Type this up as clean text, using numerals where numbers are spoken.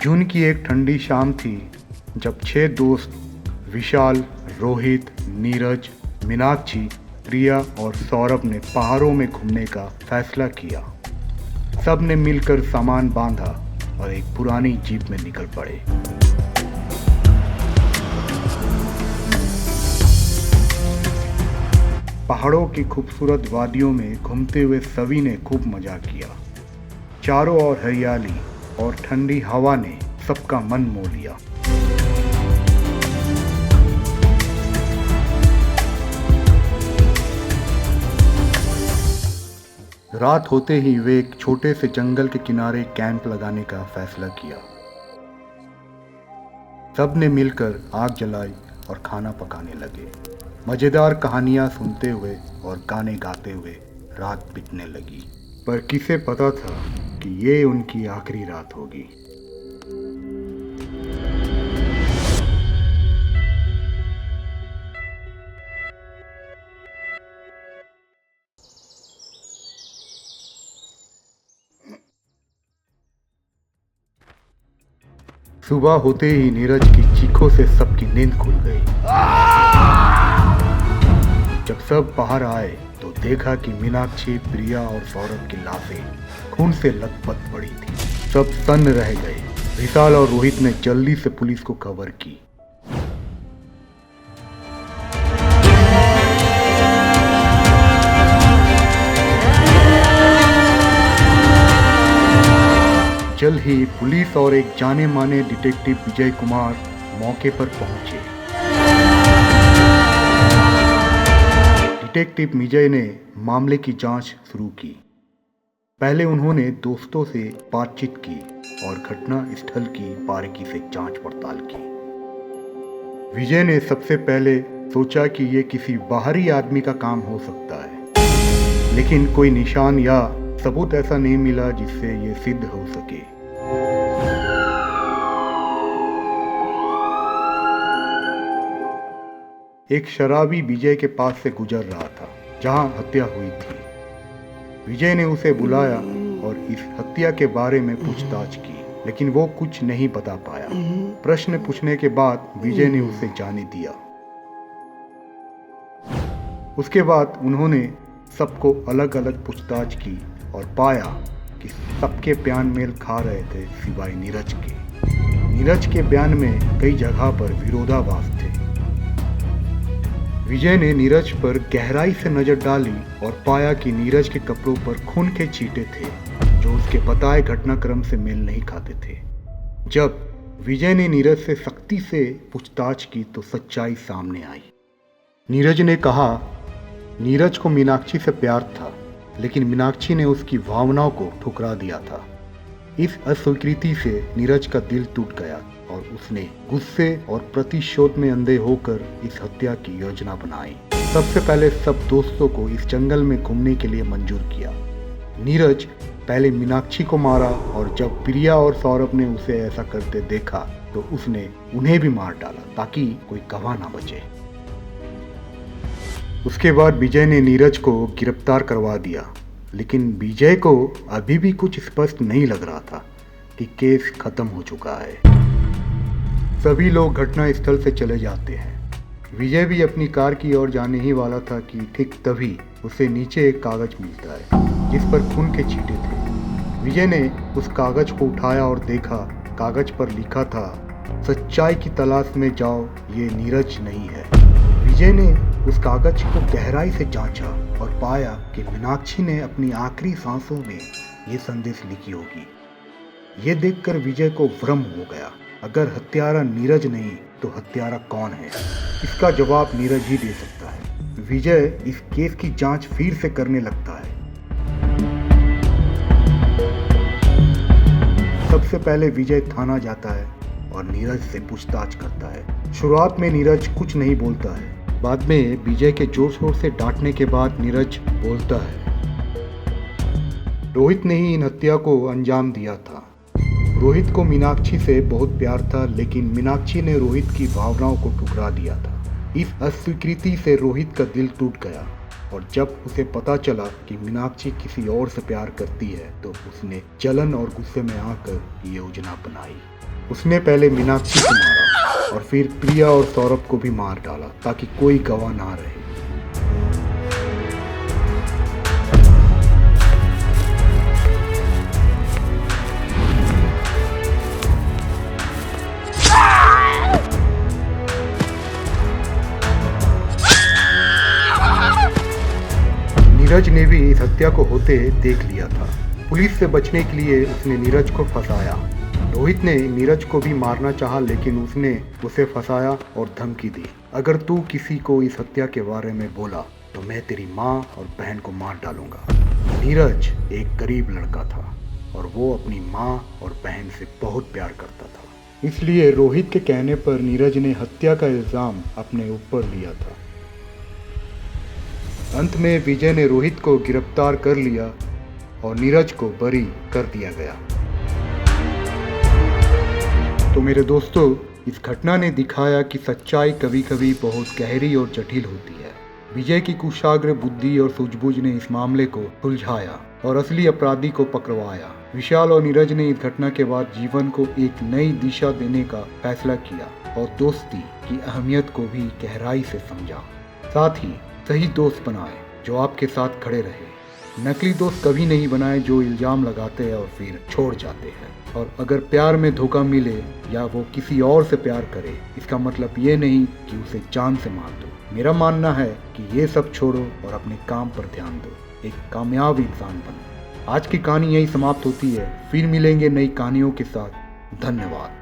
जून की एक ठंडी शाम थी जब 6 दोस्त विशाल, रोहित, नीरज, मीनाक्षी, प्रिया और सौरभ ने पहाड़ों में घूमने का फैसला किया। सब ने मिलकर सामान बांधा और एक पुरानी जीप में निकल पड़े। पहाड़ों की खूबसूरत वादियों में घूमते हुए सभी ने खूब मजा किया। चारों ओर हरियाली और ठंडी हवा ने सबका मन मोह लिया। रात होते ही वे एक छोटे से जंगल के किनारे कैंप लगाने का फैसला किया। सब ने मिलकर आग जलाई और खाना पकाने लगे। मजेदार कहानियां सुनते हुए और गाने गाते हुए रात बीतने लगी। पर किसे पता था कि ये उनकी आखिरी रात होगी। सुबह होते ही नीरज की चीखों से सबकी नींद खुल गई। जब सब बाहर आए तो देखा कि मीनाक्षी, प्रिया और सौरभ की लाशें खून से लथपथ पड़ी थी। सब सन्न रह गए। विशाल और रोहित ने जल्दी से पुलिस को खबर की। जल्द ही पुलिस और एक जाने माने डिटेक्टिव विजय कुमार मौके पर पहुंचे। डिटेक्टिव विजय ने मामले की जांच शुरू की। पहले उन्होंने दोस्तों से बातचीत की और घटना स्थल की बारीकी से जांच पड़ताल की। विजय ने सबसे पहले सोचा कि ये किसी बाहरी आदमी का काम हो सकता है, लेकिन कोई निशान या सबूत ऐसा नहीं मिला जिससे ये सिद्ध हो सके। एक शराबी विजय के पास से गुजर रहा था जहां हत्या हुई थी। विजय ने उसे बुलाया और इस हत्या के बारे में पूछताछ की, लेकिन वो कुछ नहीं बता पाया। प्रश्न पूछने के बाद विजय ने उसे जाने दिया। उसके बाद उन्होंने सबको अलग अलग पूछताछ की और पाया कि सबके बयान मेल खा रहे थे सिवाय नीरज के। नीरज के बयान में कई जगह पर विरोधाभास थे। विजय ने नीरज पर गहराई से नजर डाली और पाया कि नीरज के कपड़ों पर खून के छींटे थे जो उसके बताए घटनाक्रम से मेल नहीं खाते थे। जब विजय ने नीरज से सख्ती से पूछताछ की तो सच्चाई सामने आई। नीरज ने कहा नीरज को मीनाक्षी से प्यार था, लेकिन मीनाक्षी ने उसकी भावनाओं को ठुकरा दिया था। इस अस्वीकृति से नीरज का दिल टूट गया और उसने गुस्से और प्रतिशोध में अंधे होकर इस हत्या की योजना बनाई। सबसे पहले सब दोस्तों को इस जंगल में घूमने के लिए मंजूर किया। नीरज पहले मीनाक्षी को मारा और जब प्रिया और सौरभ ने उसे ऐसा करते देखा तो उसने उन्हें भी मार डाला ताकि कोई गवाह ना बचे। उसके बाद विजय ने नीरज को गिरफ्तार करवा दिया, लेकिन विजय को अभी भी कुछ स्पष्ट नहीं लग रहा था कि केस खत्म हो चुका है। सभी लोग घटना स्थल से चले जाते हैं। विजय भी अपनी कार की ओर जाने ही वाला था कि ठीक तभी उसे नीचे एक कागज मिलता है जिस पर खून के छींटे थे। विजय ने उस कागज को उठाया और देखा। कागज पर लिखा था, सच्चाई की तलाश में जाओ, ये नीरज नहीं है। विजय ने उस कागज को गहराई से जांचा और पाया कि मीनाक्षी ने अपनी आखिरी सांसों में ये संदेश लिखी होगी। ये देखकर विजय को भ्रम हो गया। अगर हत्यारा नीरज नहीं तो हत्यारा कौन है? इसका जवाब नीरज ही दे सकता है। विजय इस केस की जांच फिर से करने लगता है। सबसे पहले विजय थाना जाता है और नीरज से पूछताछ करता है। शुरुआत में नीरज कुछ नहीं बोलता है। बाद में विजय के जोर शोर से डांटने के बाद नीरज बोलता है, रोहित ने ही इन हत्या को अंजाम दिया था। रोहित को मीनाक्षी से बहुत प्यार था, लेकिन मीनाक्षी ने रोहित की भावनाओं को ठुकरा दिया था। इस अस्वीकृति से रोहित का दिल टूट गया और जब उसे पता चला कि मीनाक्षी किसी और से प्यार करती है तो उसने जलन और गुस्से में आकर ये योजना बनाई। उसने पहले मीनाक्षी को मारा और फिर प्रिया और सौरभ को भी मार डाला ताकि कोई गवाह ना रहे। नीरज ने भी इस हत्या को होते देख लिया था। पुलिस से बचने के लिए उसने नीरज को फंसाया। रोहित ने नीरज को भी मारना चाहा, लेकिन उसने उसे फंसाया और धमकी दी, अगर तू किसी को इस हत्या के बारे में बोला तो मैं तेरी माँ और बहन को मार डालूंगा। नीरज एक गरीब लड़का था और वो अपनी माँ और बहन से बहुत प्यार करता था। इसलिए रोहित के कहने पर नीरज ने हत्या का इल्जाम अपने ऊपर लिया था। अंत में विजय ने रोहित को गिरफ्तार कर लिया और नीरज को बरी कर दिया गया। तो मेरे दोस्तों, इस घटना ने दिखाया कि सच्चाई कभी कभी बहुत गहरी और जटिल होती है। विजय की कुशाग्र बुद्धि और सूझबूझ ने इस मामले को सुलझाया और असली अपराधी को पकड़वाया। विशाल और नीरज ने इस घटना के बाद जीवन को एक नई दिशा देने का फैसला किया और दोस्ती की अहमियत को भी गहराई से समझा। साथ ही सही दोस्त बनाए जो आपके साथ खड़े रहे। नकली दोस्त कभी नहीं बनाए जो इल्जाम लगाते हैं और फिर छोड़ जाते हैं। और अगर प्यार में धोखा मिले या वो किसी और से प्यार करे, इसका मतलब ये नहीं कि उसे जान से मार दो। मेरा मानना है कि ये सब छोड़ो और अपने काम पर ध्यान दो, एक कामयाब इंसान बनो। आज की कहानी यही समाप्त होती है। फिर मिलेंगे नई कहानियों के साथ। धन्यवाद।